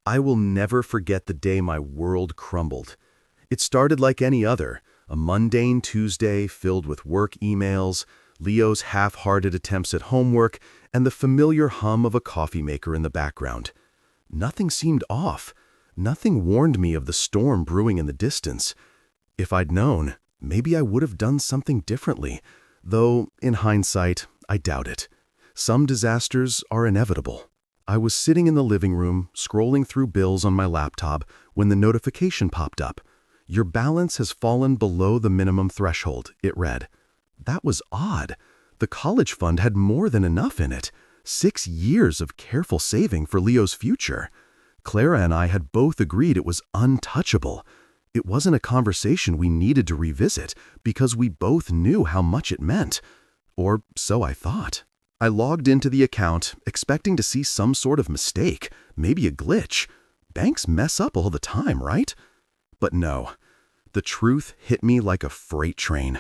I will never forget the day my world crumbled. It started like any other, a mundane Tuesday filled with work emails, Leo's half-hearted attempts at homework, and the familiar hum of a coffee maker in the background. Nothing seemed off. Nothing warned me of the storm brewing in the distance. If I'd known, maybe I would have done something differently, though, in hindsight, I doubt it. Some disasters are inevitable. I was sitting in the living room, scrolling through bills on my laptop, when the notification popped up. "Your balance has fallen below the minimum threshold," it read. That was odd. The college fund had more than enough in it. 6 years of careful saving for Leo's future. Clara and I had both agreed it was untouchable. It wasn't a conversation we needed to revisit because we both knew how much it meant. Or so I thought. I logged into the account, expecting to see some sort of mistake, maybe a glitch. Banks mess up all the time, right? But no. The truth hit me like a freight train.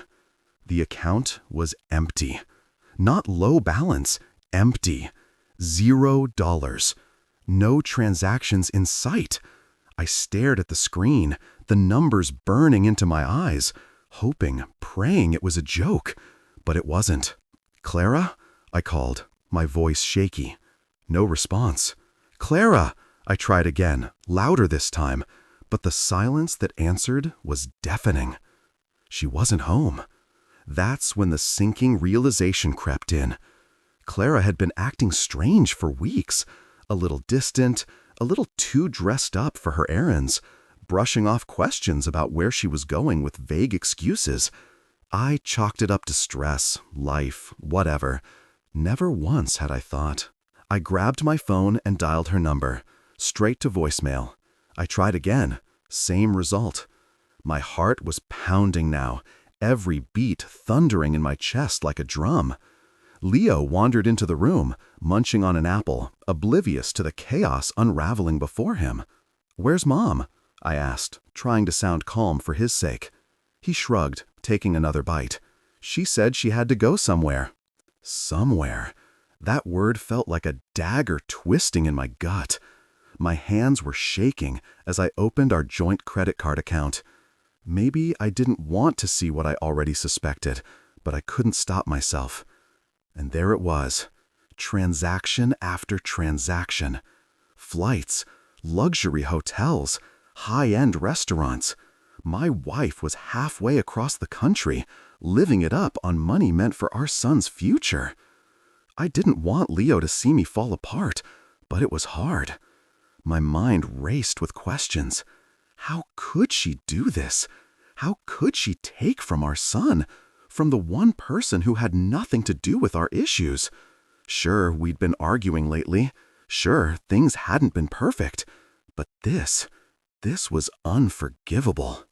The account was empty. Not low balance, empty. $0. No transactions in sight. I stared at the screen, the numbers burning into my eyes, hoping, praying it was a joke. But it wasn't. "Clara?" I called, my voice shaky. No response. "Clara!" I tried again, louder this time, but the silence that answered was deafening. She wasn't home. That's when the sinking realization crept in. Clara had been acting strange for weeks, a little distant, a little too dressed up for her errands, brushing off questions about where she was going with vague excuses. I chalked it up to stress, life, whatever. Never once had I thought. I grabbed my phone and dialed her number, straight to voicemail. I tried again, same result. My heart was pounding now, every beat thundering in my chest like a drum. Leo wandered into the room, munching on an apple, oblivious to the chaos unraveling before him. "Where's Mom?" I asked, trying to sound calm for his sake. He shrugged, taking another bite. "She said she had to go somewhere." Somewhere. That word felt like a dagger twisting in my gut. My hands were shaking as I opened our joint credit card account. Maybe I didn't want to see what I already suspected, but I couldn't stop myself. And there it was. Transaction after transaction. Flights, luxury hotels, high-end restaurants. My wife was halfway across the country, living it up on money meant for our son's future. I didn't want Leo to see me fall apart, but it was hard. My mind raced with questions. How could she do this? How could she take from our son, from the one person who had nothing to do with our issues? Sure, we'd been arguing lately. Sure, things hadn't been perfect. But this was unforgivable.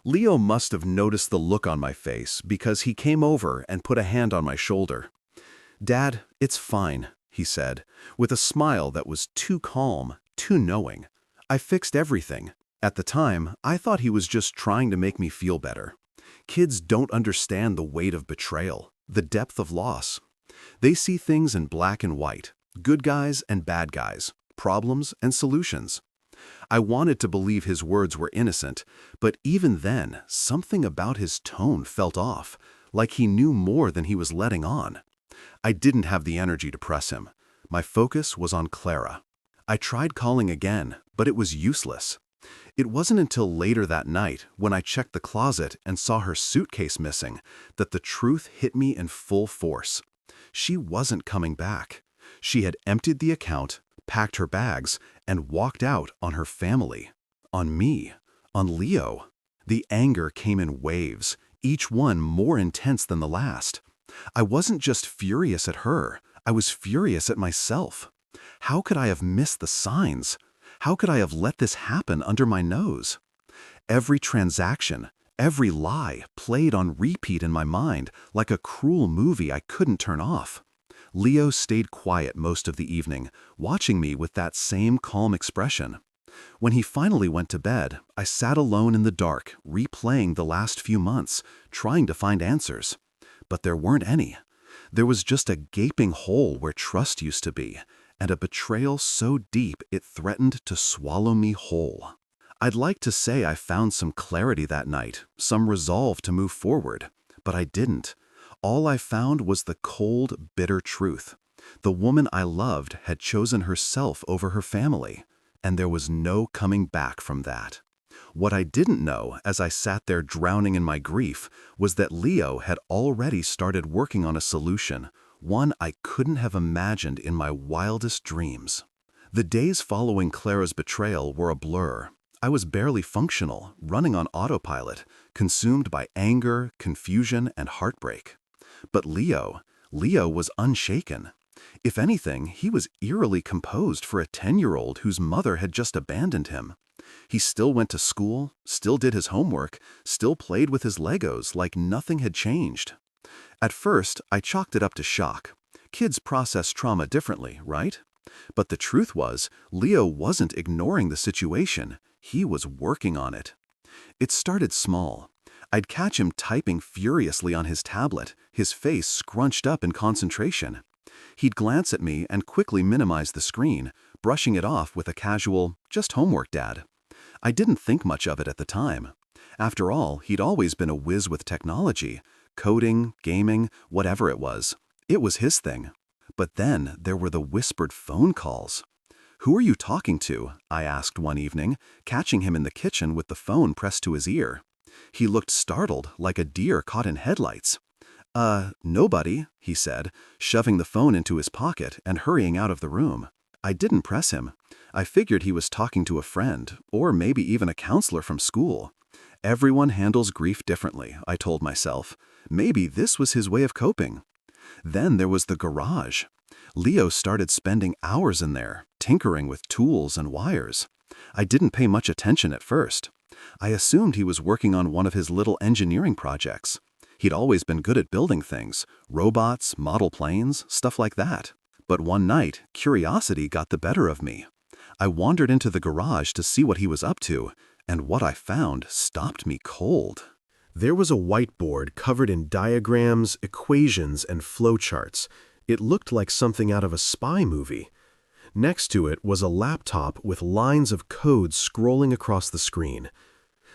Leo must have noticed the look on my face because he came over and put a hand on my shoulder. "Dad, it's fine," he said, with a smile that was too calm, too knowing. "I fixed everything." At the time, I thought he was just trying to make me feel better. Kids don't understand the weight of betrayal, the depth of loss. They see things in black and white, good guys and bad guys, problems and solutions. I wanted to believe his words were innocent, but even then, something about his tone felt off, like he knew more than he was letting on. I didn't have the energy to press him. My focus was on Clara. I tried calling again, but it was useless. It wasn't until later that night, when I checked the closet and saw her suitcase missing, that the truth hit me in full force. She wasn't coming back. She had emptied the account, packed her bags, and walked out on her family. On me. On Leo. The anger came in waves, each one more intense than the last. I wasn't just furious at her, I was furious at myself. How could I have missed the signs? How could I have let this happen under my nose? Every transaction, every lie played on repeat in my mind like a cruel movie I couldn't turn off. Leo stayed quiet most of the evening, watching me with that same calm expression. When he finally went to bed, I sat alone in the dark, replaying the last few months, trying to find answers. But there weren't any. There was just a gaping hole where trust used to be, and a betrayal so deep it threatened to swallow me whole. I'd like to say I found some clarity that night, some resolve to move forward, but I didn't. All I found was the cold, bitter truth. The woman I loved had chosen herself over her family, and there was no coming back from that. What I didn't know as I sat there drowning in my grief was that Leo had already started working on a solution, one I couldn't have imagined in my wildest dreams. The days following Clara's betrayal were a blur. I was barely functional, running on autopilot, consumed by anger, confusion, and heartbreak. But Leo was unshaken. If anything, he was eerily composed for a 10-year-old whose mother had just abandoned him. He still went to school, still did his homework, still played with his Legos like nothing had changed. At first, I chalked it up to shock. Kids process trauma differently, right? But the truth was, Leo wasn't ignoring the situation. He was working on it. It started small. I'd catch him typing furiously on his tablet, his face scrunched up in concentration. He'd glance at me and quickly minimize the screen, brushing it off with a casual, "Just homework, Dad." I didn't think much of it at the time. After all, he'd always been a whiz with technology, coding, gaming, whatever it was. It was his thing. But then there were the whispered phone calls. "Who are you talking to?" I asked one evening, catching him in the kitchen with the phone pressed to his ear. He looked startled, like a deer caught in headlights. Nobody," he said, shoving the phone into his pocket and hurrying out of the room. I didn't press him. I figured he was talking to a friend, or maybe even a counselor from school. Everyone handles grief differently, I told myself. Maybe this was his way of coping. Then there was the garage. Leo started spending hours in there, tinkering with tools and wires. I didn't pay much attention at first. I assumed he was working on one of his little engineering projects. He'd always been good at building things, robots, model planes, stuff like that. But one night, curiosity got the better of me. I wandered into the garage to see what he was up to, and what I found stopped me cold. There was a whiteboard covered in diagrams, equations, and flowcharts. It looked like something out of a spy movie. Next to it was a laptop with lines of code scrolling across the screen.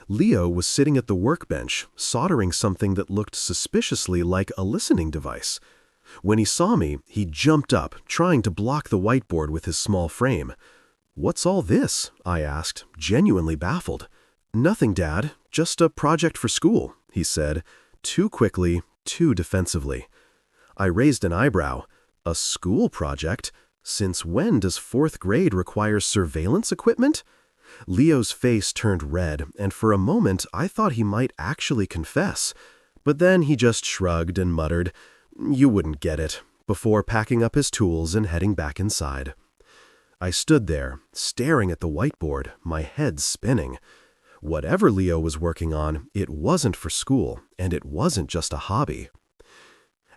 Leo was sitting at the workbench, soldering something that looked suspiciously like a listening device. When he saw me, he jumped up, trying to block the whiteboard with his small frame. "What's all this?" I asked, genuinely baffled. "Nothing, Dad. Just a project for school," he said, too quickly, too defensively. I raised an eyebrow. A school project? Since when does 4th grade require surveillance equipment? Leo's face turned red, and for a moment I thought he might actually confess. But then he just shrugged and muttered, "You wouldn't get it," before packing up his tools and heading back inside. I stood there, staring at the whiteboard, my head spinning. Whatever Leo was working on, it wasn't for school, and it wasn't just a hobby.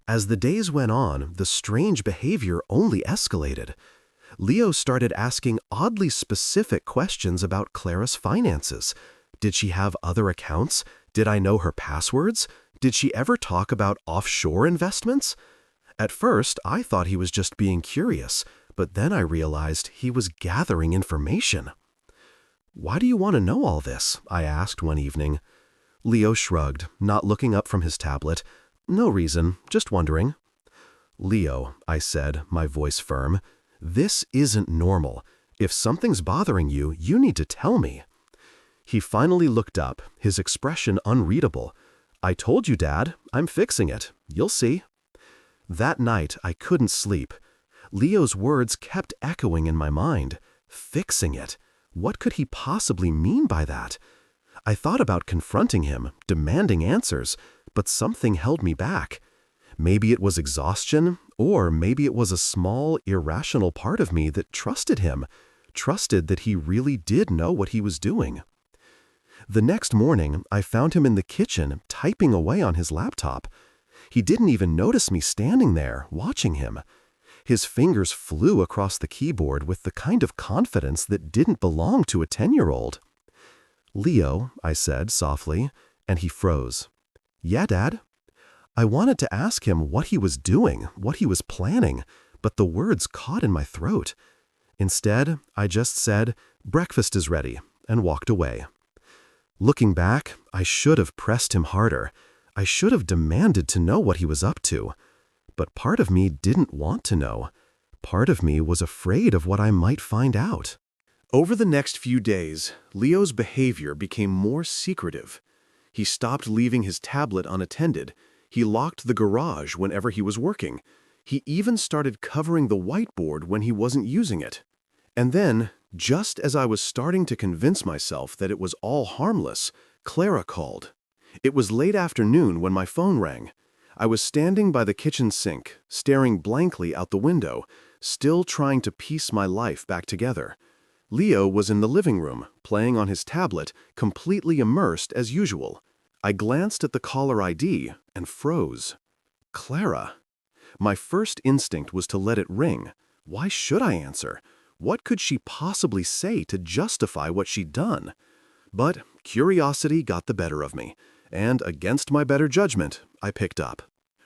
As the days went on, the strange behavior only escalated. Leo started asking oddly specific questions about Clara's finances. Did she have other accounts? Did I know her passwords? Did she ever talk about offshore investments? At first, I thought he was just being curious, but then I realized he was gathering information. "Why do you want to know all this?" I asked one evening. Leo shrugged, not looking up from his tablet. "No reason, just wondering." "Leo," I said, my voice firm, "this isn't normal. If something's bothering you, you need to tell me." He finally looked up, his expression unreadable. "I told you, Dad. I'm fixing it. You'll see." That night, I couldn't sleep. Leo's words kept echoing in my mind. Fixing it. What could he possibly mean by that? I thought about confronting him, demanding answers, but something held me back. Maybe it was exhaustion, or maybe it was a small, irrational part of me that trusted him, trusted that he really did know what he was doing. The next morning, I found him in the kitchen, typing away on his laptop. He didn't even notice me standing there, watching him. His fingers flew across the keyboard with the kind of confidence that didn't belong to a 10-year-old. "Leo," I said softly, and he froze. "Yeah, Dad?" I wanted to ask him what he was doing, what he was planning, but the words caught in my throat. Instead, I just said, "Breakfast is ready," and walked away. Looking back, I should have pressed him harder. I should have demanded to know what he was up to. But part of me didn't want to know. Part of me was afraid of what I might find out. Over the next few days, Leo's behavior became more secretive. He stopped leaving his tablet unattended. He locked the garage whenever he was working. He even started covering the whiteboard when he wasn't using it. And then, just as I was starting to convince myself that it was all harmless, Clara called. It was late afternoon when my phone rang. I was standing by the kitchen sink, staring blankly out the window, still trying to piece my life back together. Leo was in the living room, playing on his tablet, completely immersed as usual. I glanced at the caller ID and froze. Clara. My first instinct was to let it ring. Why should I answer? What could she possibly say to justify what she'd done? But curiosity got the better of me, and against my better judgment, I picked up.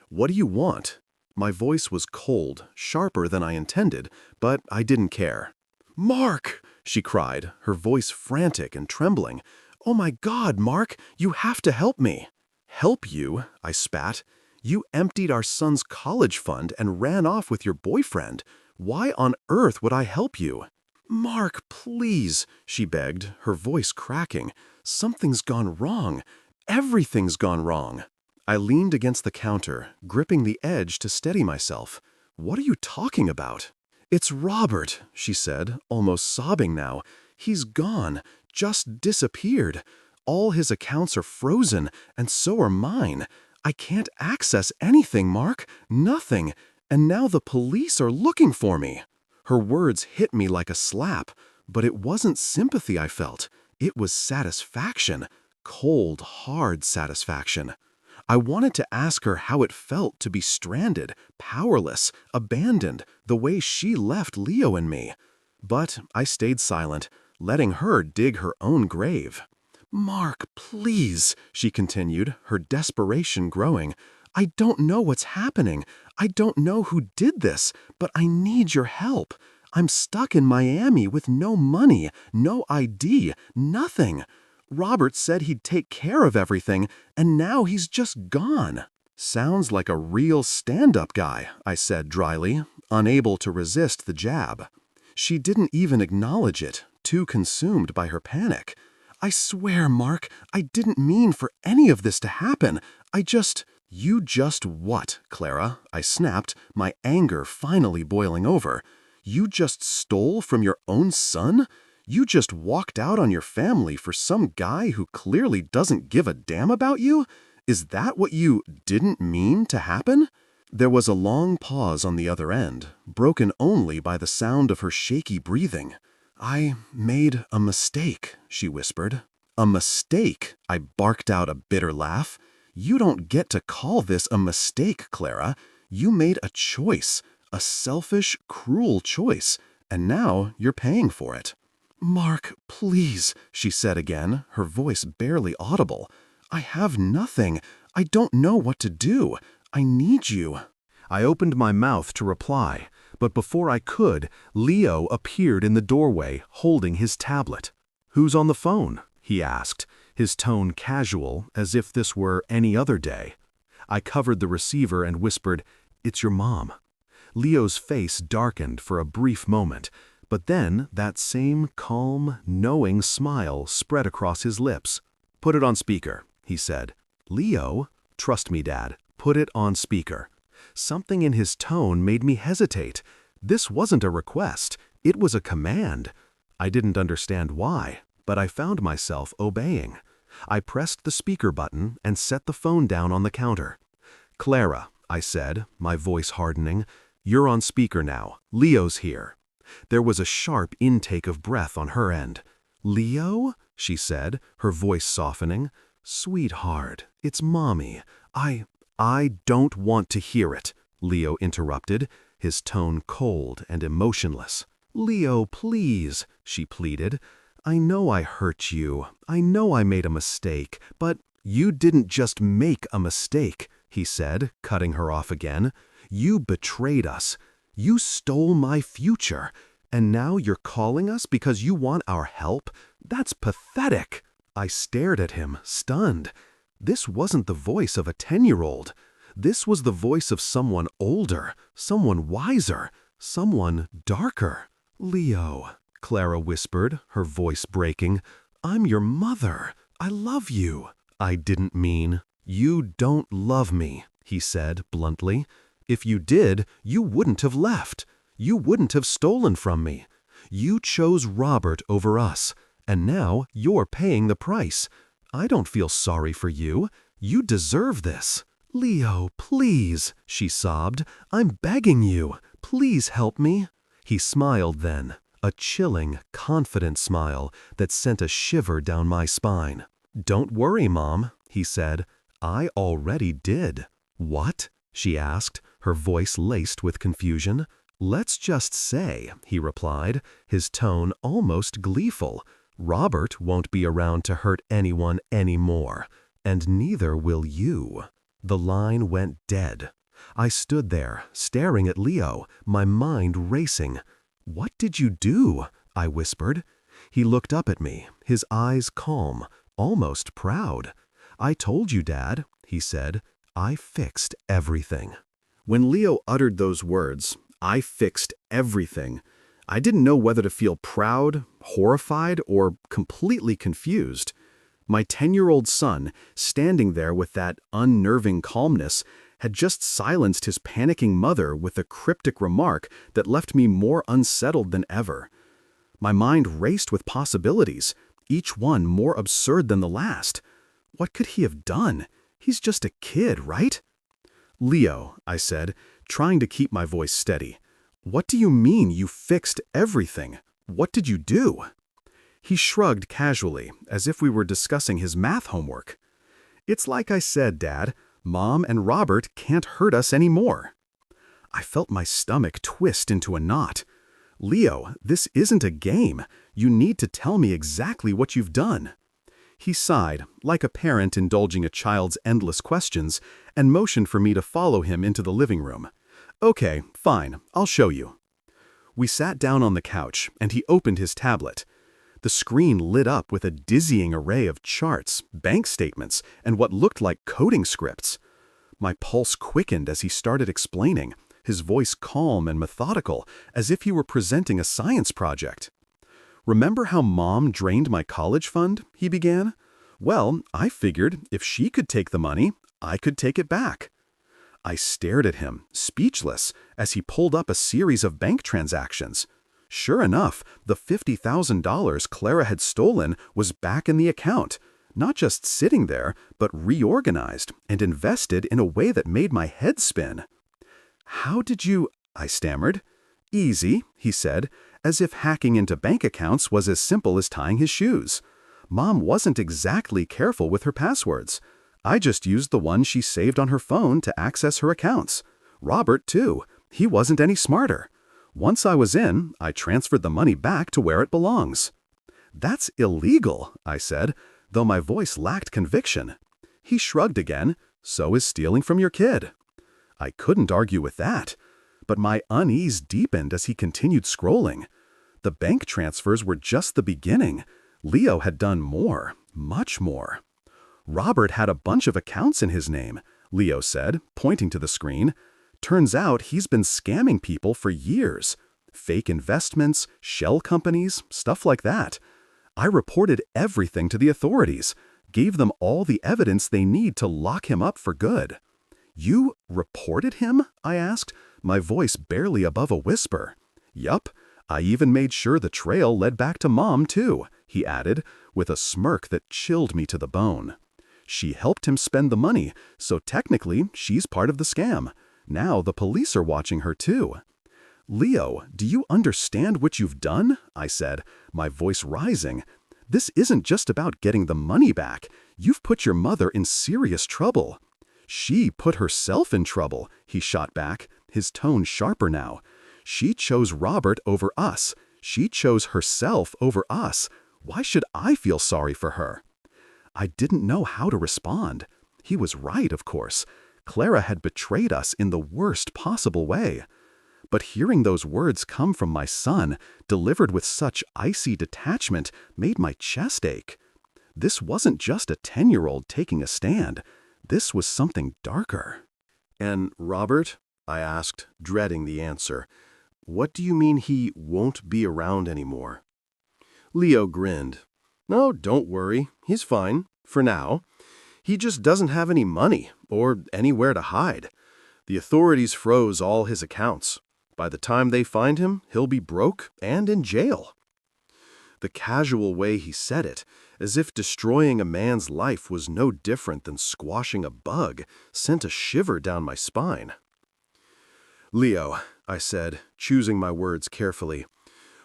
"What do you want?" My voice was cold, sharper than I intended, but I didn't care. "Mark!" she cried, her voice frantic and trembling. "Oh my God, Mark, you have to help me." "Help you?" I spat. "You emptied our son's college fund and ran off with your boyfriend. Why on earth would I help you?" "Mark, please," she begged, her voice cracking. "Something's gone wrong. Everything's gone wrong." I leaned against the counter, gripping the edge to steady myself. "What are you talking about?" "It's Robert," she said, almost sobbing now. "He's gone, just disappeared. All his accounts are frozen, and so are mine. I can't access anything, Mark, nothing, and now the police are looking for me." Her words hit me like a slap, but it wasn't sympathy I felt. It was satisfaction, cold, hard satisfaction. I wanted to ask her how it felt to be stranded, powerless, abandoned, the way she left Leo and me. But I stayed silent, letting her dig her own grave. "Mark, please," she continued, her desperation growing. "I don't know what's happening. I don't know who did this, but I need your help. I'm stuck in Miami with no money, no ID, nothing. Robert said he'd take care of everything, and now he's just gone." "Sounds like a real stand-up guy," I said dryly, unable to resist the jab. She didn't even acknowledge it, too consumed by her panic. "I swear, Mark, I didn't mean for any of this to happen. I just—" "You just what, Clara?" I snapped, my anger finally boiling over. "You just stole from your own son? You just walked out on your family for some guy who clearly doesn't give a damn about you? Is that what you didn't mean to happen?" There was a long pause on the other end, broken only by the sound of her shaky breathing. "I made a mistake," she whispered. "A mistake?" I barked out a bitter laugh. "You don't get to call this a mistake, Clara. You made a choice, a selfish, cruel choice, and now you're paying for it." "Mark, please," she said again, her voice barely audible. "I have nothing. I don't know what to do. I need you." I opened my mouth to reply, but before I could, Leo appeared in the doorway, holding his tablet. "Who's on the phone?" he asked, his tone casual, as if this were any other day. I covered the receiver and whispered, "It's your mom." Leo's face darkened for a brief moment, but then that same calm, knowing smile spread across his lips. "Put it on speaker," he said. "Leo? Trust me, Dad. Put it on speaker." Something in his tone made me hesitate. This wasn't a request. It was a command. I didn't understand why, but I found myself obeying. I pressed the speaker button and set the phone down on the counter. "Clara," I said, my voice hardening, "you're on speaker now. Leo's here." There was a sharp intake of breath on her end. "Leo?" she said, her voice softening. "Sweetheart, it's Mommy. I don't want to hear it," Leo interrupted, his tone cold and emotionless. "Leo, please," she pleaded. "I know I hurt you. I know I made a mistake, but—" "You didn't just make a mistake," he said, cutting her off again. "You betrayed us. You stole my future, and now you're calling us because you want our help? That's pathetic." I stared at him, stunned. This wasn't the voice of a 10-year-old. This was the voice of someone older, someone wiser, someone darker. "Leo," Clara whispered, her voice breaking, "I'm your mother. I love you." "I didn't mean." "You don't love me," he said bluntly. "If you did, you wouldn't have left. You wouldn't have stolen from me. You chose Robert over us, and now you're paying the price. I don't feel sorry for you. You deserve this." "Leo, please," she sobbed. "I'm begging you. Please help me." He smiled then, a chilling, confident smile that sent a shiver down my spine. "Don't worry, Mom," he said. "I already did." "What?" she asked, her voice laced with confusion. "Let's just say," he replied, his tone almost gleeful, "Robert won't be around to hurt anyone anymore, and neither will you." The line went dead. I stood there, staring at Leo, my mind racing. "What did you do?" I whispered. He looked up at me, his eyes calm, almost proud. "I told you, Dad," he said. "I fixed everything." When Leo uttered those words, "I fixed everything," I didn't know whether to feel proud, horrified, or completely confused. My 10-year-old son, standing there with that unnerving calmness, had just silenced his panicking mother with a cryptic remark that left me more unsettled than ever. My mind raced with possibilities, each one more absurd than the last. What could he have done? He's just a kid, right? "Leo," I said, trying to keep my voice steady. "What do you mean you fixed everything? What did you do?" He shrugged casually, as if we were discussing his math homework. "It's like I said, Dad. Mom and Robert can't hurt us anymore." I felt my stomach twist into a knot. "Leo, this isn't a game. You need to tell me exactly what you've done." He sighed, like a parent indulging a child's endless questions, and motioned for me to follow him into the living room. "Okay, fine, I'll show you." We sat down on the couch, and he opened his tablet. The screen lit up with a dizzying array of charts, bank statements, and what looked like coding scripts. My pulse quickened as he started explaining, his voice calm and methodical, as if he were presenting a science project. "Remember how Mom drained my college fund?" he began. "Well, I figured if she could take the money, I could take it back." I stared at him, speechless, as he pulled up a series of bank transactions. Sure enough, the $50,000 Clara had stolen was back in the account, not just sitting there, but reorganized and invested in a way that made my head spin. "How did you—" I stammered. "Easy," he said, as if hacking into bank accounts was as simple as tying his shoes. "Mom wasn't exactly careful with her passwords. I just used the one she saved on her phone to access her accounts. Robert, too. He wasn't any smarter. Once I was in, I transferred the money back to where it belongs." "That's illegal," I said, though my voice lacked conviction. He shrugged again. "So is stealing from your kid." I couldn't argue with that, but my unease deepened as he continued scrolling. The bank transfers were just the beginning. Leo had done more, much more. "Robert had a bunch of accounts in his name," Leo said, pointing to the screen. "Turns out he's been scamming people for years. Fake investments, shell companies, stuff like that. I reported everything to the authorities, gave them all the evidence they need to lock him up for good." "You reported him?" I asked, my voice barely above a whisper. "Yup. I even made sure the trail led back to Mom, too," he added, with a smirk that chilled me to the bone. "She helped him spend the money, so technically she's part of the scam. Now the police are watching her, too." "Leo, do you understand what you've done?" I said, my voice rising. "This isn't just about getting the money back. You've put your mother in serious trouble." "She put herself in trouble," he shot back, his tone sharper now. "She chose Robert over us. She chose herself over us. Why should I feel sorry for her?" I didn't know how to respond. He was right, of course. Clara had betrayed us in the worst possible way. But hearing those words come from my son, delivered with such icy detachment, made my chest ache. This wasn't just a 10-year-old taking a stand. This was something darker. "And Robert?" I asked, dreading the answer. "What do you mean he won't be around anymore?" Leo grinned. "No, don't worry. He's fine, for now. He just doesn't have any money or anywhere to hide. The authorities froze all his accounts. By the time they find him, he'll be broke and in jail." The casual way he said it, as if destroying a man's life was no different than squashing a bug, sent a shiver down my spine. "Leo," I said, choosing my words carefully,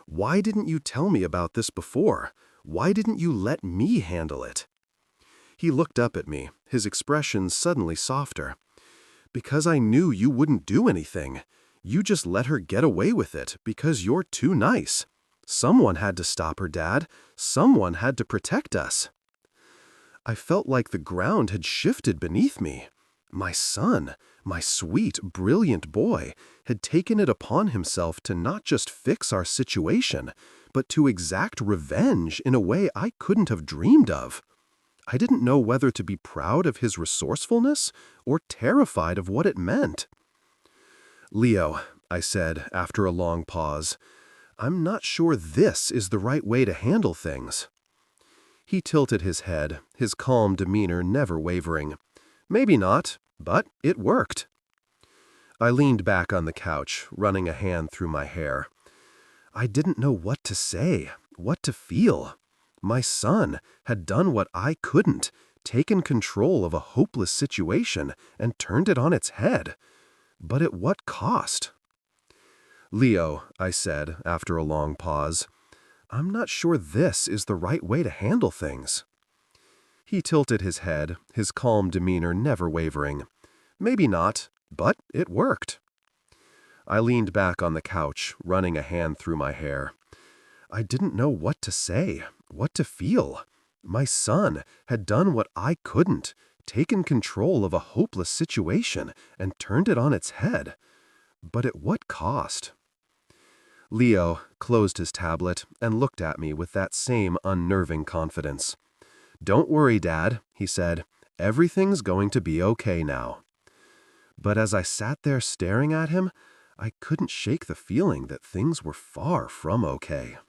"why didn't you tell me about this before? Why didn't you let me handle it?" He looked up at me, his expression suddenly softer. "Because I knew you wouldn't do anything. You just let her get away with it because you're too nice. Someone had to stop her, Dad. Someone had to protect us." I felt like the ground had shifted beneath me. My son, my sweet, brilliant boy, had taken it upon himself to not just fix our situation, but to exact revenge in a way I couldn't have dreamed of. I didn't know whether to be proud of his resourcefulness or terrified of what it meant. "Leo," I said after a long pause, "I'm not sure this is the right way to handle things." He tilted his head, his calm demeanor never wavering. "Maybe not, but it worked." I leaned back on the couch, running a hand through my hair. I didn't know what to say, what to feel. My son had done what I couldn't, taken control of a hopeless situation and turned it on its head. But at what cost? "Leo," I said after a long pause, "I'm not sure this is the right way to handle things." He tilted his head, his calm demeanor never wavering. "Maybe not, but it worked." I leaned back on the couch, running a hand through my hair. I didn't know what to say, what to feel. My son had done what I couldn't, taken control of a hopeless situation and turned it on its head. But at what cost? Leo closed his tablet and looked at me with that same unnerving confidence. "Don't worry, Dad," he said. "Everything's going to be okay now." But as I sat there staring at him, I couldn't shake the feeling that things were far from okay.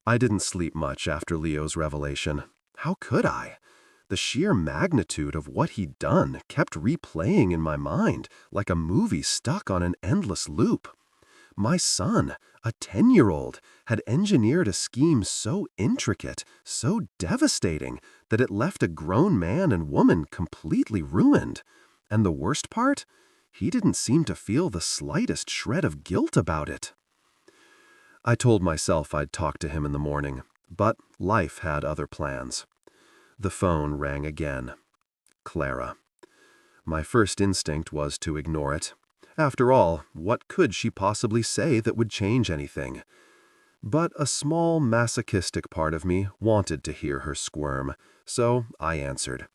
I didn't sleep much after Leo's revelation. How could I? The sheer magnitude of what he'd done kept replaying in my mind like a movie stuck on an endless loop. My son, a 10-year-old, had engineered a scheme so intricate, so devastating, that it left a grown man and woman completely ruined. And the worst part? He didn't seem to feel the slightest shred of guilt about it. I told myself I'd talk to him in the morning, but life had other plans. The phone rang again. Clara. My first instinct was to ignore it. After all, what could she possibly say that would change anything? But a small masochistic part of me wanted to hear her squirm, so I answered.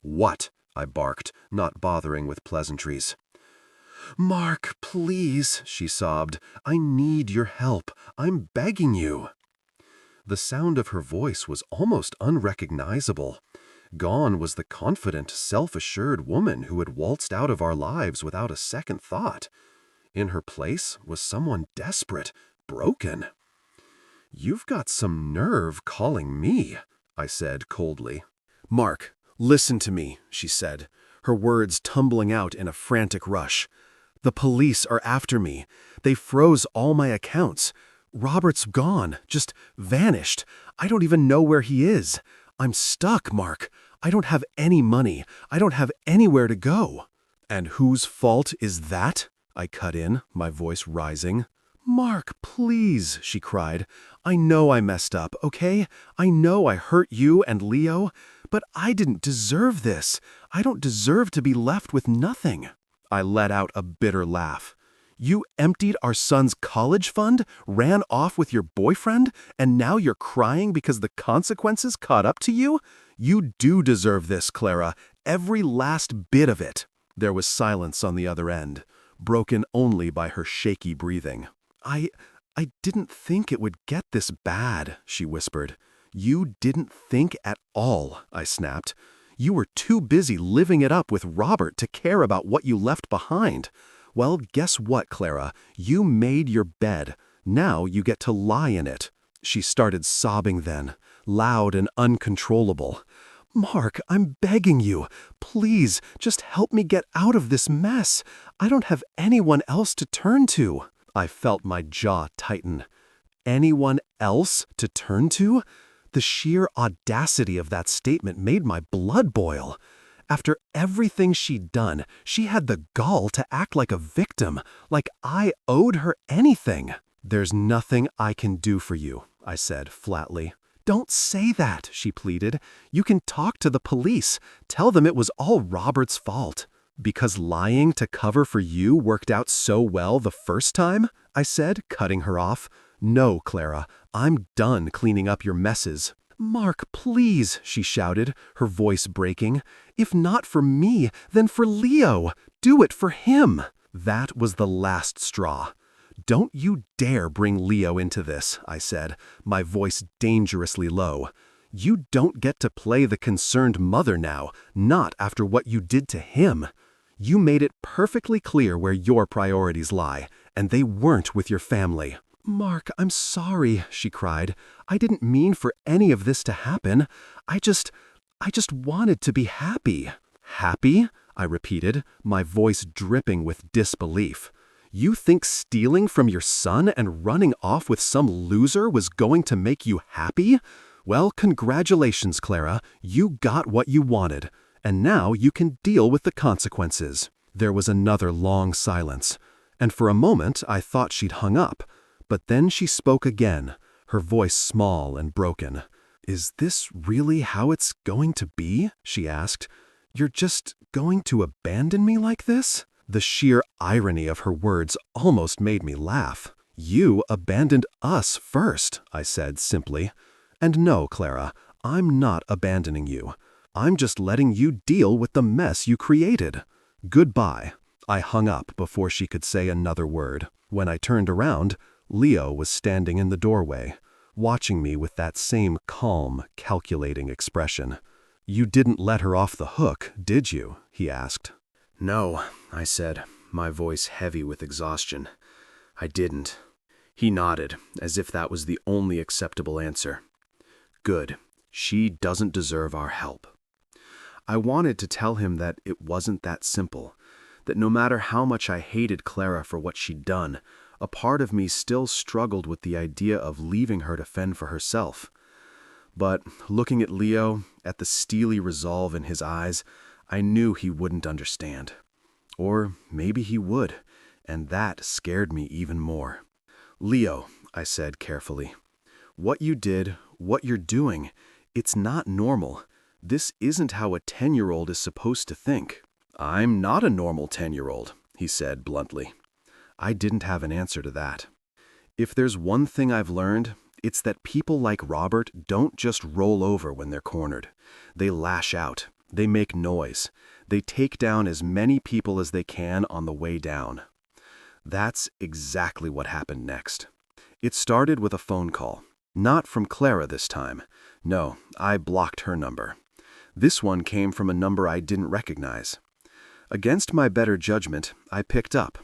"What?" I barked, not bothering with pleasantries. "Mark, please," she sobbed. "I need your help. I'm begging you." The sound of her voice was almost unrecognizable. Gone was the confident, self-assured woman who had waltzed out of our lives without a second thought. In her place was someone desperate, broken. "You've got some nerve calling me," I said coldly. "Mark, listen to me," she said, her words tumbling out in a frantic rush. "The police are after me. They froze all my accounts. Robert's gone, just vanished. I don't even know where he is. I'm stuck, Mark. I don't have any money. I don't have anywhere to go." "And whose fault is that?" I cut in, my voice rising. "Mark, please," she cried. "I know I messed up, okay? I know I hurt you and Leo, but I didn't deserve this. I don't deserve to be left with nothing." I let out a bitter laugh. "You emptied our son's college fund, ran off with your boyfriend, and now you're crying because the consequences caught up to you? You do deserve this, Clara, every last bit of it." There was silence on the other end. broken only by her shaky breathing. I didn't think it would get this bad," she whispered. "You didn't think at all," I snapped. "You were too busy living it up with Robert to care about what you left behind. Well, guess what, Clara? You made your bed. Now you get to lie in it." She started sobbing then, loud and uncontrollable. "Mark, I'm begging you. Please, just help me get out of this mess. I don't have anyone else to turn to." I felt my jaw tighten. Anyone else to turn to? The sheer audacity of that statement made my blood boil. After everything she'd done, she had the gall to act like a victim, like I owed her anything. "There's nothing I can do for you," I said flatly. "Don't say that," she pleaded. "You can talk to the police. Tell them it was all Robert's fault." "Because lying to cover for you worked out so well the first time?" I said, cutting her off. "No, Clara, I'm done cleaning up your messes." "Mark, please," she shouted, her voice breaking. "If not for me, then for Leo. Do it for him." That was the last straw. "Don't you dare bring Leo into this," I said, my voice dangerously low. "You don't get to play the concerned mother now, not after what you did to him. You made it perfectly clear where your priorities lie, and they weren't with your family." "Mark, I'm sorry," she cried. "I didn't mean for any of this to happen. I just wanted to be happy." "Happy?" I repeated, my voice dripping with disbelief. "You think stealing from your son and running off with some loser was going to make you happy? Well, congratulations, Clara. You got what you wanted. And now you can deal with the consequences." There was another long silence, and for a moment I thought she'd hung up. But then she spoke again, her voice small and broken. "Is this really how it's going to be?" she asked. "You're just going to abandon me like this?" The sheer irony of her words almost made me laugh. "You abandoned us first," I said simply. "And no, Clara, I'm not abandoning you. I'm just letting you deal with the mess you created. Goodbye." I hung up before she could say another word. When I turned around, Leo was standing in the doorway, watching me with that same calm, calculating expression. "You didn't let her off the hook, did you?" he asked. "No," I said, my voice heavy with exhaustion. "I didn't." He nodded, as if that was the only acceptable answer. "Good. She doesn't deserve our help." I wanted to tell him that it wasn't that simple, that no matter how much I hated Clara for what she'd done, a part of me still struggled with the idea of leaving her to fend for herself. But looking at Leo, at the steely resolve in his eyes, I knew he wouldn't understand. Or maybe he would, and that scared me even more. "Leo," I said carefully, "what you did, what you're doing, it's not normal. This isn't how a 10-year-old is supposed to think." "I'm not a normal 10-year-old, he said bluntly. I didn't have an answer to that. If there's one thing I've learned, it's that people like Robert don't just roll over when they're cornered. They lash out. They make noise. They take down as many people as they can on the way down. That's exactly what happened next. It started with a phone call. Not from Clara this time. No, I blocked her number. This one came from a number I didn't recognize. Against my better judgment, I picked up,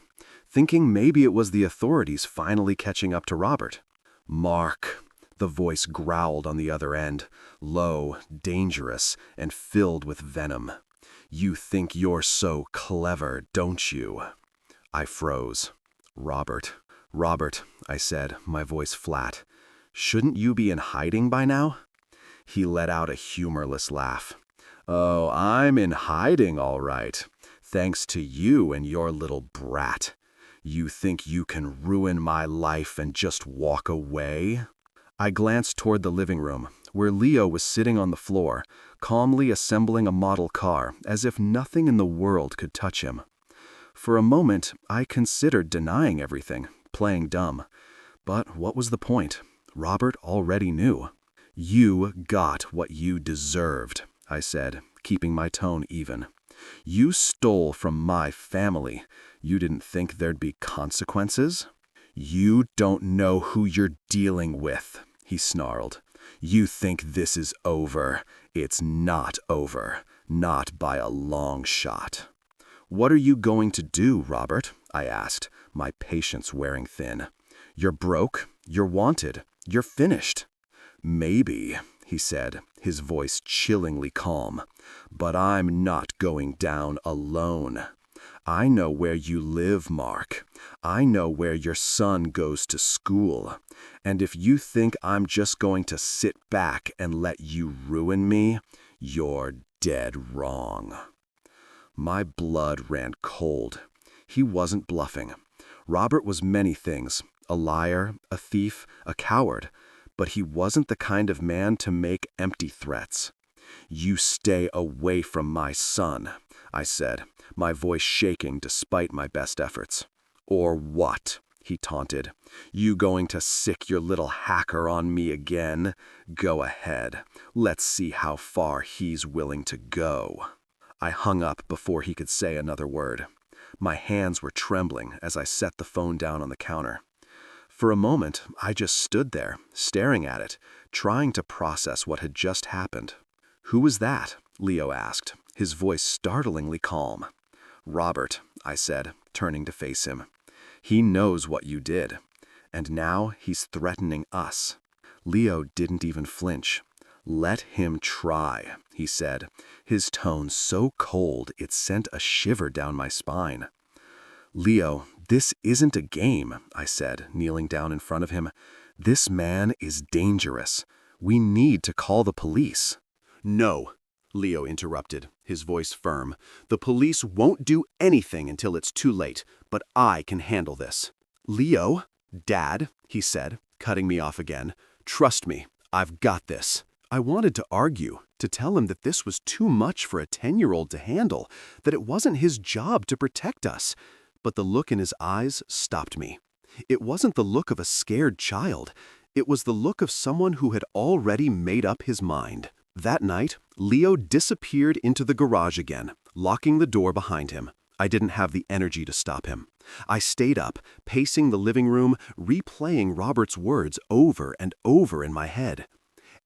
thinking maybe it was the authorities finally catching up to Robert. "Mark," the voice growled on the other end, low, dangerous, and filled with venom. "You think you're so clever, don't you?" I froze. Robert, I said, my voice flat. "Shouldn't you be in hiding by now?" He let out a humorless laugh. "Oh, I'm in hiding, all right. Thanks to you and your little brat. You think you can ruin my life and just walk away?" I glanced toward the living room, where Leo was sitting on the floor, calmly assembling a model car, as if nothing in the world could touch him. For a moment, I considered denying everything, playing dumb. But what was the point? Robert already knew. "You got what you deserved," I said, keeping my tone even. You stole from my family. You didn't think there'd be consequences? You don't know who you're dealing with, he snarled. You think this is over. It's not over. Not by a long shot. What are you going to do, Robert? I asked, my patience wearing thin. You're broke. You're wanted. You're finished. Maybe, he said, his voice chillingly calm. But I'm not going down alone. I know where you live, Mark. I know where your son goes to school. And if you think I'm just going to sit back and let you ruin me, you're dead wrong. My blood ran cold. He wasn't bluffing. Robert was many things, a liar, a thief, a coward, but he wasn't the kind of man to make empty threats. You stay away from my son, I said, my voice shaking despite my best efforts. Or what? He taunted. You going to sick your little hacker on me again? Go ahead. Let's see how far he's willing to go. I hung up before he could say another word. My hands were trembling as I set the phone down on the counter. For a moment, I just stood there, staring at it, trying to process what had just happened. Who was that? Leo asked, his voice startlingly calm. Robert, I said, turning to face him. He knows what you did, and now he's threatening us. Leo didn't even flinch. Let him try, he said, his tone so cold it sent a shiver down my spine. Leo, this isn't a game, I said, kneeling down in front of him. This man is dangerous. We need to call the police. No, Leo interrupted, his voice firm. The police won't do anything until it's too late, but I can handle this. Leo, Dad, he said, cutting me off again. Trust me, I've got this. I wanted to argue, to tell him that this was too much for a 10-year-old to handle, that it wasn't his job to protect us. But the look in his eyes stopped me. It wasn't the look of a scared child. It was the look of someone who had already made up his mind. That night, Leo disappeared into the garage again, locking the door behind him. I didn't have the energy to stop him. I stayed up, pacing the living room, replaying Robert's words over and over in my head.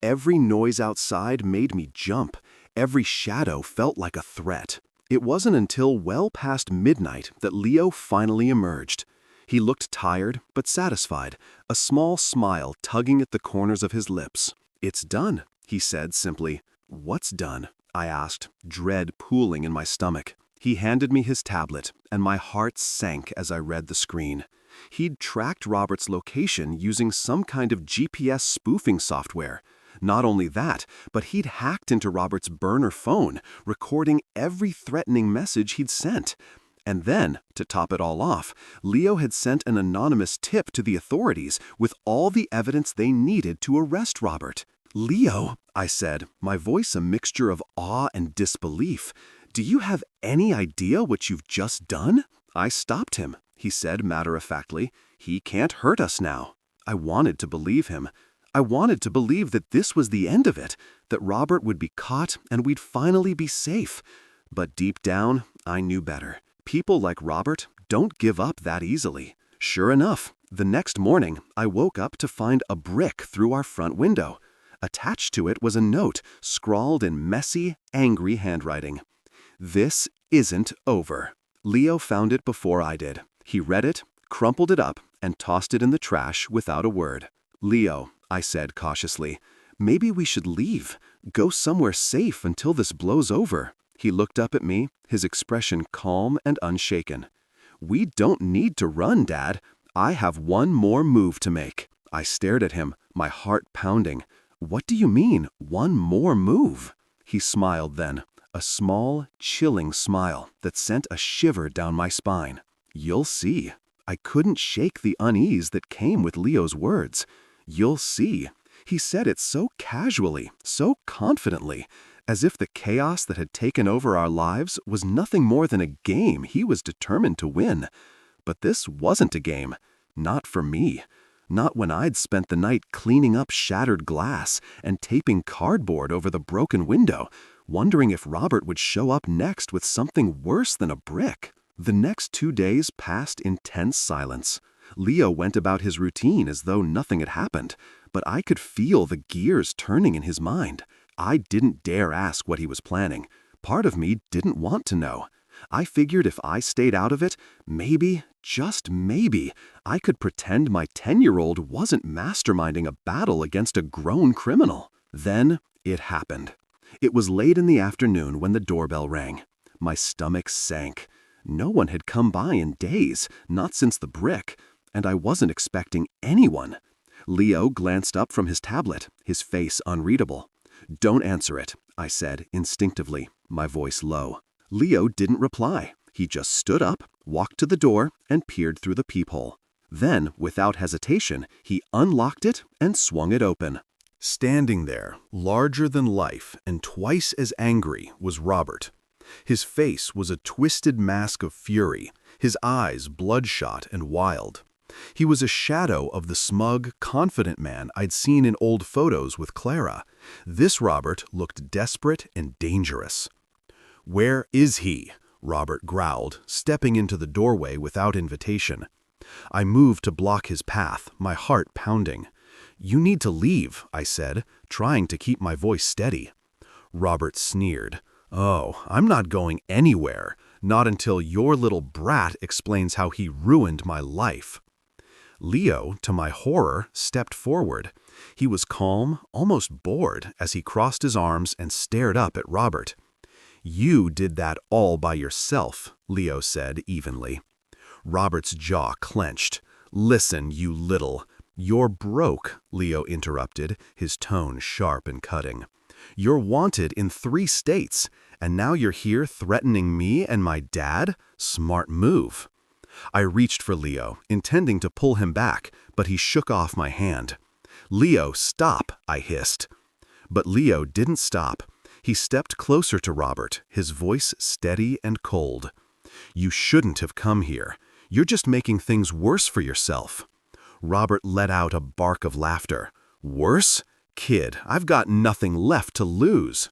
Every noise outside made me jump. Every shadow felt like a threat. It wasn't until well past midnight that Leo finally emerged. He looked tired but satisfied, a small smile tugging at the corners of his lips. It's done, he said simply. What's done? I asked, dread pooling in my stomach. He handed me his tablet, and my heart sank as I read the screen. He'd tracked Robert's location using some kind of GPS spoofing software. Not only that, but he'd hacked into Robert's burner phone, recording every threatening message he'd sent. And then, to top it all off, Leo had sent an anonymous tip to the authorities with all the evidence they needed to arrest Robert. Leo, I said, my voice a mixture of awe and disbelief, do you have any idea what you've just done? I stopped him, he said matter-of-factly. He can't hurt us now. I wanted to believe him. I wanted to believe that this was the end of it, that Robert would be caught and we'd finally be safe. But deep down, I knew better. People like Robert don't give up that easily. Sure enough, the next morning, I woke up to find a brick through our front window. Attached to it was a note, scrawled in messy, angry handwriting. This isn't over. Leo found it before I did. He read it, crumpled it up, and tossed it in the trash without a word. Leo, I said cautiously, maybe we should leave, go somewhere safe until this blows over. He looked up at me, his expression calm and unshaken. We don't need to run, Dad. I have one more move to make. I stared at him, my heart pounding. What do you mean, one more move? He smiled then, a small, chilling smile that sent a shiver down my spine. You'll see. I couldn't shake the unease that came with Leo's words. You'll see. He said it so casually, so confidently, as if the chaos that had taken over our lives was nothing more than a game he was determined to win. But this wasn't a game. Not for me. Not when I'd spent the night cleaning up shattered glass and taping cardboard over the broken window, wondering if Robert would show up next with something worse than a brick. The next 2 days passed in tense silence. Leo went about his routine as though nothing had happened, but I could feel the gears turning in his mind. I didn't dare ask what he was planning. Part of me didn't want to know. I figured if I stayed out of it, maybe, just maybe, I could pretend my 10-year-old wasn't masterminding a battle against a grown criminal. Then it happened. It was late in the afternoon when the doorbell rang. My stomach sank. No one had come by in days, not since the brick, and I wasn't expecting anyone. Leo glanced up from his tablet, his face unreadable. "Don't answer it," I said instinctively, my voice low. Leo didn't reply. He just stood up, walked to the door, and peered through the peephole. Then, without hesitation, he unlocked it and swung it open. Standing there, larger than life and twice as angry, was Robert. His face was a twisted mask of fury, his eyes bloodshot and wild. He was a shadow of the smug, confident man I'd seen in old photos with Clara. This Robert looked desperate and dangerous. "Where is he?" Robert growled, stepping into the doorway without invitation. I moved to block his path, my heart pounding. "You need to leave," I said, trying to keep my voice steady. Robert sneered. "Oh, I'm not going anywhere, not until your little brat explains how he ruined my life." Leo, to my horror, stepped forward. He was calm, almost bored, as he crossed his arms and stared up at Robert. "You did that all by yourself," Leo said evenly. Robert's jaw clenched. "Listen, you little—" "You're broke," Leo interrupted, his tone sharp and cutting. "You're wanted in 3 states, and now you're here threatening me and my dad? Smart move." I reached for Leo, intending to pull him back, but he shook off my hand. "Leo, stop," I hissed. But Leo didn't stop. He stepped closer to Robert, his voice steady and cold. "You shouldn't have come here. You're just making things worse for yourself." Robert let out a bark of laughter. "Worse? Kid, I've got nothing left to lose."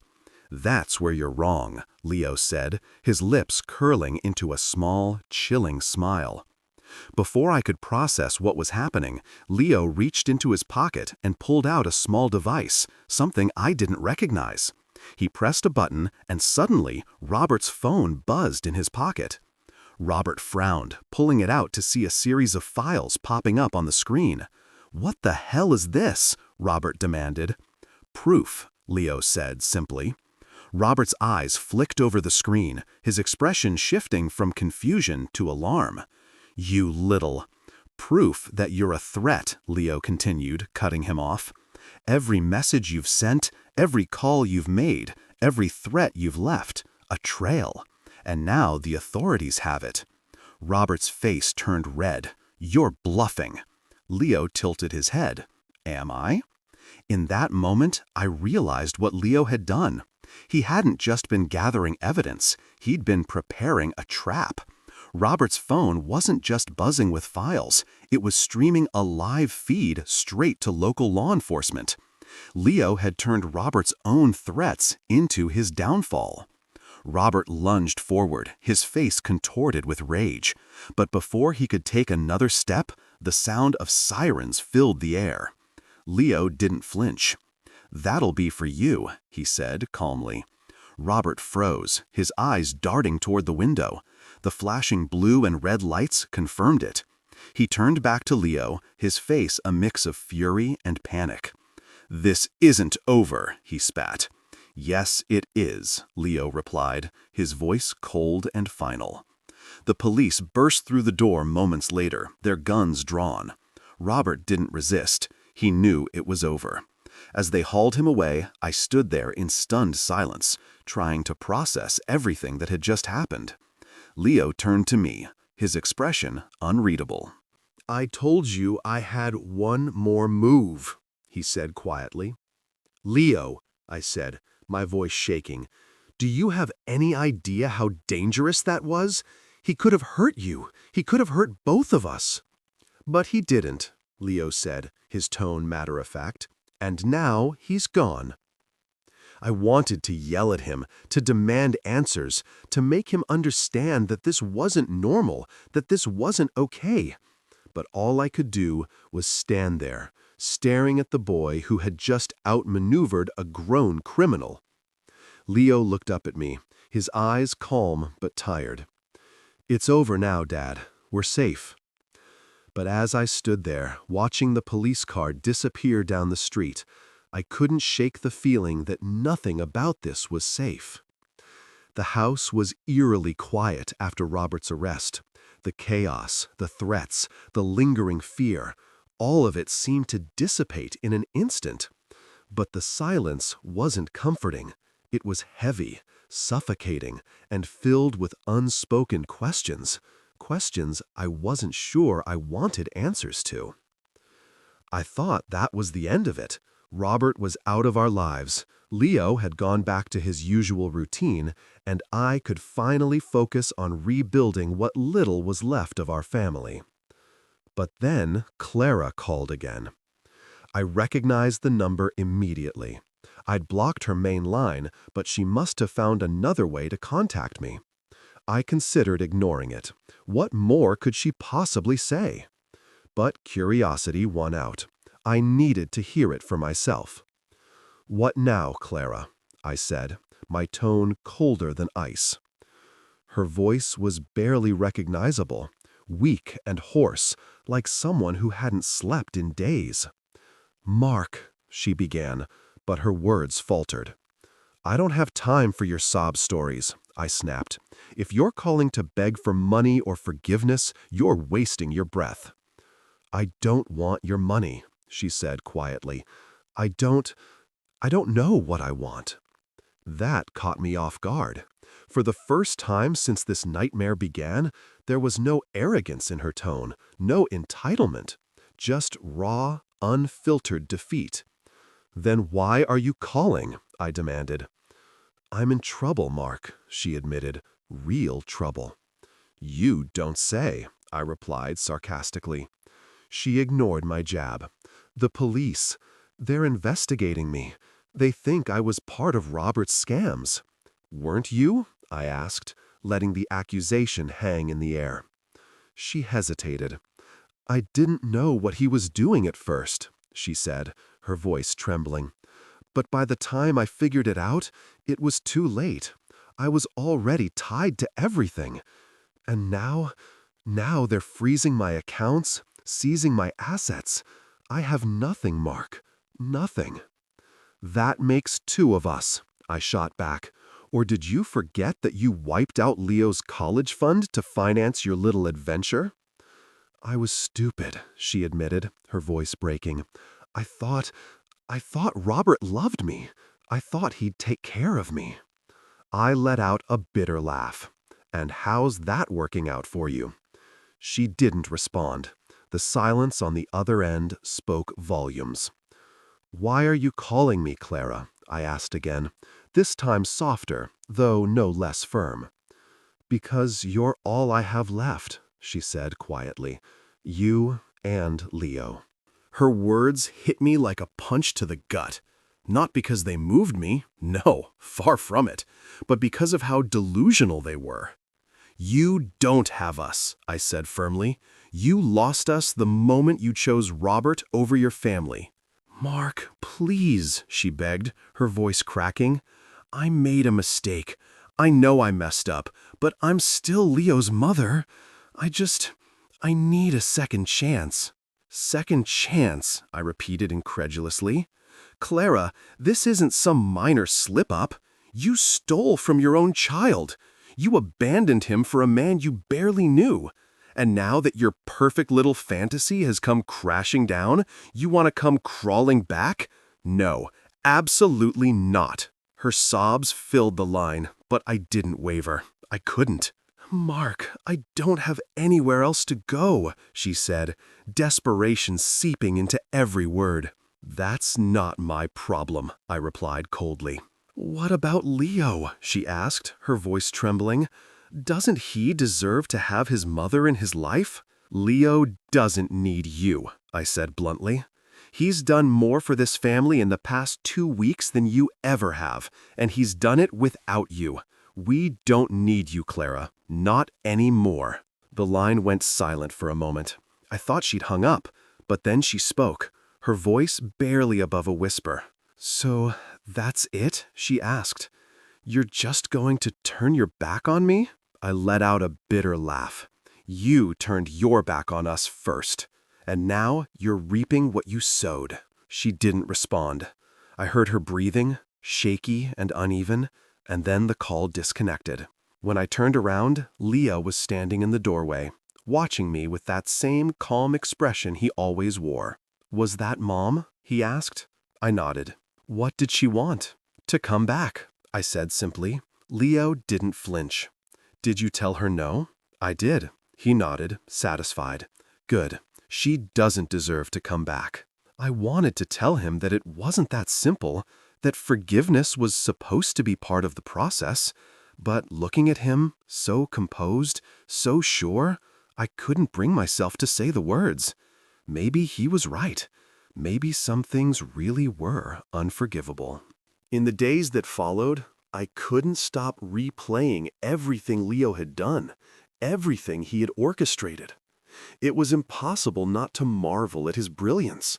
"That's where you're wrong," Leo said, his lips curling into a small, chilling smile. Before I could process what was happening, Leo reached into his pocket and pulled out a small device, something I didn't recognize. He pressed a button, and suddenly, Robert's phone buzzed in his pocket. Robert frowned, pulling it out to see a series of files popping up on the screen. "What the hell is this?" Robert demanded. "Proof," Leo said simply. Robert's eyes flicked over the screen, his expression shifting from confusion to alarm. "You little—" "Proof that you're a threat," Leo continued, cutting him off. "Every message you've sent, every call you've made, every threat you've left, a trail. And now the authorities have it." Robert's face turned red. "You're bluffing." Leo tilted his head. "Am I?" In that moment, I realized what Leo had done. He hadn't just been gathering evidence, he'd been preparing a trap. Robert's phone wasn't just buzzing with files, it was streaming a live feed straight to local law enforcement. Leo had turned Robert's own threats into his downfall. Robert lunged forward, his face contorted with rage. But before he could take another step, the sound of sirens filled the air. Leo didn't flinch. "That'll be for you," he said calmly. Robert froze, his eyes darting toward the window. The flashing blue and red lights confirmed it. He turned back to Leo, his face a mix of fury and panic. "This isn't over," he spat. "Yes, it is," Leo replied, his voice cold and final. The police burst through the door moments later, their guns drawn. Robert didn't resist. He knew it was over. As they hauled him away, I stood there in stunned silence, trying to process everything that had just happened. Leo turned to me, his expression unreadable. "I told you I had one more move," he said quietly. "Leo," I said, my voice shaking, "do you have any idea how dangerous that was? He could have hurt you. He could have hurt both of us." "But he didn't," Leo said, his tone matter-of-fact. "And now he's gone." I wanted to yell at him, to demand answers, to make him understand that this wasn't normal, that this wasn't okay. But all I could do was stand there, staring at the boy who had just outmaneuvered a grown criminal. Leo looked up at me, his eyes calm but tired. "It's over now, Dad. We're safe." But as I stood there, watching the police car disappear down the street, I couldn't shake the feeling that nothing about this was safe. The house was eerily quiet after Robert's arrest. The chaos, the threats, the lingering fear, all of it seemed to dissipate in an instant. But the silence wasn't comforting. It was heavy, suffocating, and filled with unspoken questions. Questions I wasn't sure I wanted answers to. I thought that was the end of it. Robert was out of our lives. Leo had gone back to his usual routine, and I could finally focus on rebuilding what little was left of our family. But then Clara called again. I recognized the number immediately. I'd blocked her main line, but she must have found another way to contact me. I considered ignoring it. What more could she possibly say? But curiosity won out. I needed to hear it for myself. "What now, Clara?" I said, my tone colder than ice. Her voice was barely recognizable, weak and hoarse, like someone who hadn't slept in days. "Mark," she began, but her words faltered. "I don't have time for your sob stories," I snapped. "If you're calling to beg for money or forgiveness, you're wasting your breath." "I don't want your money," she said quietly. I don't know what I want." That caught me off guard. For the first time since this nightmare began, there was no arrogance in her tone, no entitlement, just raw, unfiltered defeat. "Then why are you calling?" I demanded. "I'm in trouble, Mark," she admitted. "Real trouble." "You don't say," I replied sarcastically. She ignored my jab. "The police. They're investigating me. They think I was part of Robert's scams." "Weren't you?" I asked, letting the accusation hang in the air. She hesitated. "I didn't know what he was doing at first," she said, her voice trembling. "But by the time I figured it out, it was too late. I was already tied to everything. And now they're freezing my accounts, seizing my assets. I have nothing, Mark. Nothing." "That makes two of us," I shot back. "Or did you forget that you wiped out Leo's college fund to finance your little adventure?" "I was stupid," she admitted, her voice breaking. I thought Robert loved me. I thought he'd take care of me." I let out a bitter laugh. "And how's that working out for you?" She didn't respond. The silence on the other end spoke volumes. "Why are you calling me, Clara?" I asked again, this time softer, though no less firm. "Because you're all I have left," she said quietly. "You and Leo." Her words hit me like a punch to the gut. Not because they moved me, no, far from it, but because of how delusional they were. "You don't have us," I said firmly. "You lost us the moment you chose Robert over your family." "Mark, please," she begged, her voice cracking. "I made a mistake. I know I messed up, but I'm still Leo's mother. I need a second chance." "Second chance," I repeated incredulously. "Clara, this isn't some minor slip-up. You stole from your own child. You abandoned him for a man you barely knew. And now that your perfect little fantasy has come crashing down, you want to come crawling back? No, absolutely not." Her sobs filled the line, but I didn't waver. I couldn't. "Mark, I don't have anywhere else to go," she said, desperation seeping into every word. "That's not my problem," I replied coldly. "What about Leo?" she asked, her voice trembling. "Doesn't he deserve to have his mother in his life?" "Leo doesn't need you," I said bluntly. He's done more for this family in the past 2 weeks than you ever have, and he's done it without you. We don't need you, Clara. Not anymore." The line went silent for a moment. I thought she'd hung up, but then she spoke, her voice barely above a whisper. "So, that's it?" she asked. "You're just going to turn your back on me?" I let out a bitter laugh. "You turned your back on us first, and now you're reaping what you sowed." She didn't respond. I heard her breathing, shaky and uneven, and then the call disconnected. When I turned around, Leo was standing in the doorway, watching me with that same calm expression he always wore. "Was that Mom?" he asked. I nodded. "What did she want?" "To come back," I said simply. Leo didn't flinch. "Did you tell her no?" "I did." He nodded, satisfied. "Good. She doesn't deserve to come back." I wanted to tell him that it wasn't that simple, that forgiveness was supposed to be part of the process, but looking at him, so composed, so sure, I couldn't bring myself to say the words. Maybe he was right. Maybe some things really were unforgivable. In the days that followed, I couldn't stop replaying everything Leo had done, everything he had orchestrated. It was impossible not to marvel at his brilliance.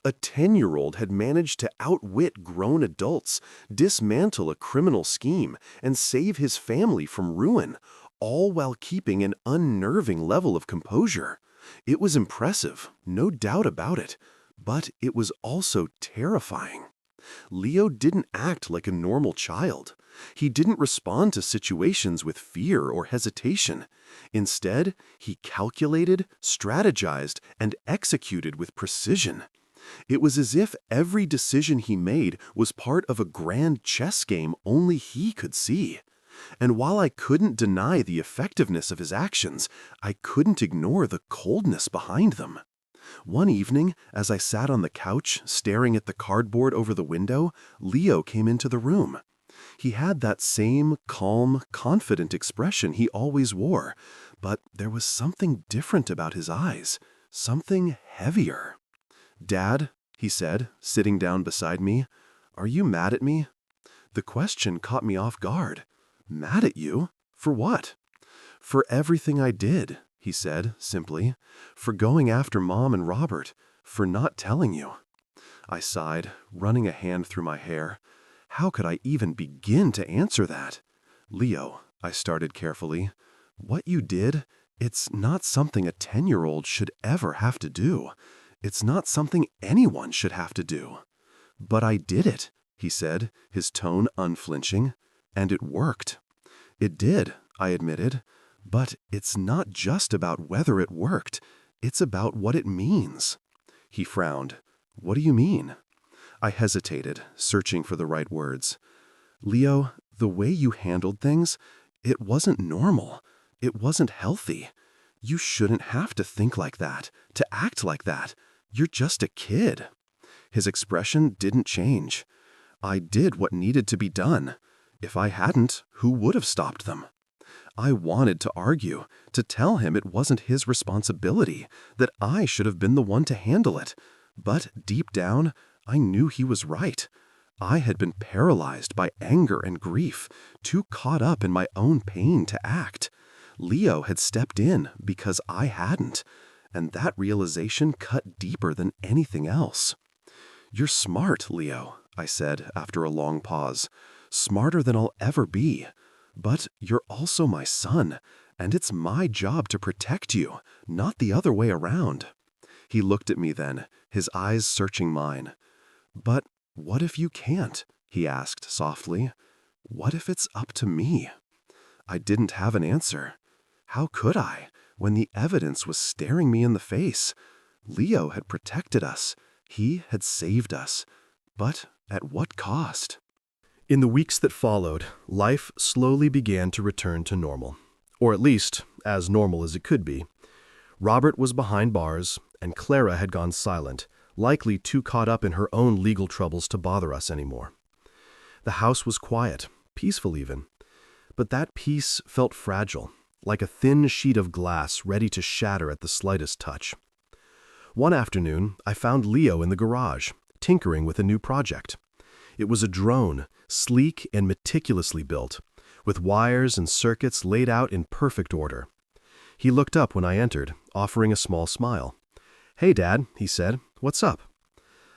A 10-year-old had managed to outwit grown adults, dismantle a criminal scheme, and save his family from ruin, all while keeping an unnerving level of composure. It was impressive, no doubt about it, but it was also terrifying. Leo didn't act like a normal child. He didn't respond to situations with fear or hesitation. Instead, he calculated, strategized, and executed with precision. It was as if every decision he made was part of a grand chess game only he could see. And while I couldn't deny the effectiveness of his actions, I couldn't ignore the coldness behind them. One evening, as I sat on the couch staring at the cardboard over the window, Leo came into the room. He had that same calm, confident expression he always wore, but there was something different about his eyes, something heavier. "Dad," he said, sitting down beside me, "are you mad at me?" The question caught me off guard. "Mad at you? For what?" "For everything I did," he said, simply. "For going after Mom and Robert. For not telling you." I sighed, running a hand through my hair. How could I even begin to answer that? "Leo," I started carefully, "what you did, it's not something a 10-year-old should ever have to do. It's not something anyone should have to do." "But I did it," he said, his tone unflinching, "and it worked." "It did," I admitted, "but it's not just about whether it worked. It's about what it means." He frowned. "What do you mean?" I hesitated, searching for the right words. "Leo, the way you handled things, it wasn't normal. It wasn't healthy. You shouldn't have to think like that, to act like that. You're just a kid." His expression didn't change. "I did what needed to be done. If I hadn't, who would have stopped them?" I wanted to argue, to tell him it wasn't his responsibility, that I should have been the one to handle it. But deep down, I knew he was right. I had been paralyzed by anger and grief, too caught up in my own pain to act. Leo had stepped in because I hadn't, and that realization cut deeper than anything else. "You're smart, Leo," I said after a long pause. "Smarter than I'll ever be. But you're also my son, and it's my job to protect you, not the other way around." He looked at me then, his eyes searching mine. "But what if you can't?" he asked softly. "What if it's up to me?" I didn't have an answer. How could I, when the evidence was staring me in the face? Leo had protected us. He had saved us. But at what cost? In the weeks that followed, life slowly began to return to normal. Or at least, as normal as it could be. Robert was behind bars, and Clara had gone silent, likely too caught up in her own legal troubles to bother us anymore. The house was quiet, peaceful even. But that peace felt fragile, like a thin sheet of glass ready to shatter at the slightest touch. One afternoon, I found Leo in the garage, tinkering with a new project. It was a drone, sleek and meticulously built, with wires and circuits laid out in perfect order. He looked up when I entered, offering a small smile. "Hey, Dad," he said, "what's up?"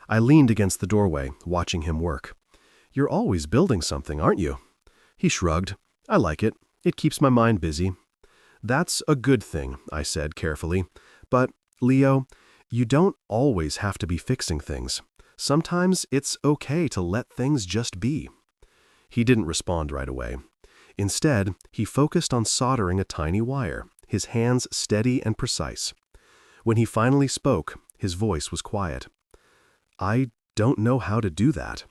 I leaned against the doorway, watching him work. "You're always building something, aren't you?" He shrugged. "I like it. It keeps my mind busy." "That's a good thing," I said carefully. "But, Leo, you don't always have to be fixing things. Sometimes it's okay to let things just be." He didn't respond right away. Instead, he focused on soldering a tiny wire, his hands steady and precise. When he finally spoke, his voice was quiet. "I don't know how to do that."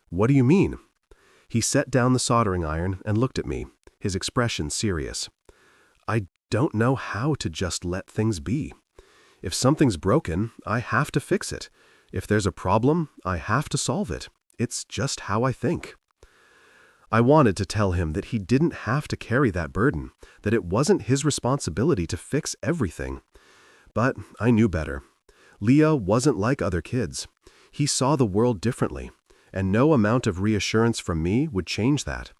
"What do you mean?" He set down the soldering iron and looked at me, his expression serious. "I don't know how to just let things be. If something's broken, I have to fix it. If there's a problem, I have to solve it. It's just how I think." I wanted to tell him that he didn't have to carry that burden, that it wasn't his responsibility to fix everything. But I knew better. Leo wasn't like other kids. He saw the world differently, and no amount of reassurance from me would change that.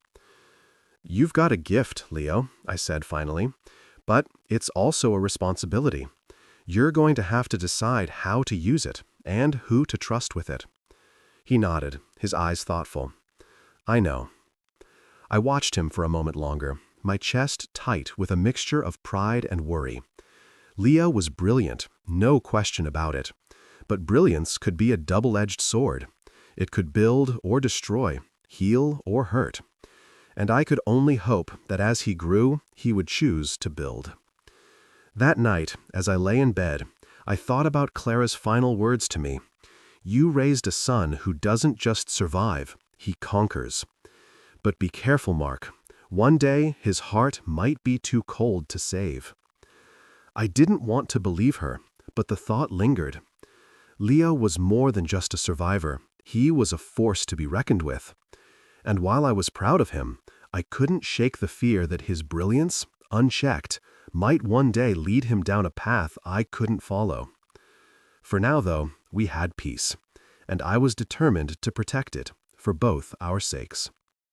"You've got a gift, Leo," I said finally, "but it's also a responsibility. You're going to have to decide how to use it and who to trust with it." He nodded, his eyes thoughtful. "I know." I watched him for a moment longer, my chest tight with a mixture of pride and worry. Leo was brilliant, no question about it. But brilliance could be a double-edged sword. It could build or destroy, heal or hurt. And I could only hope that as he grew, he would choose to build. That night, as I lay in bed, I thought about Clara's final words to me. "You raised a son who doesn't just survive, he conquers. But be careful, Mark. One day, his heart might be too cold to save." I didn't want to believe her, but the thought lingered. Leo was more than just a survivor. He was a force to be reckoned with. And while I was proud of him, I couldn't shake the fear that his brilliance, unchecked, might one day lead him down a path I couldn't follow. For now, though, we had peace, and I was determined to protect it, for both our sakes.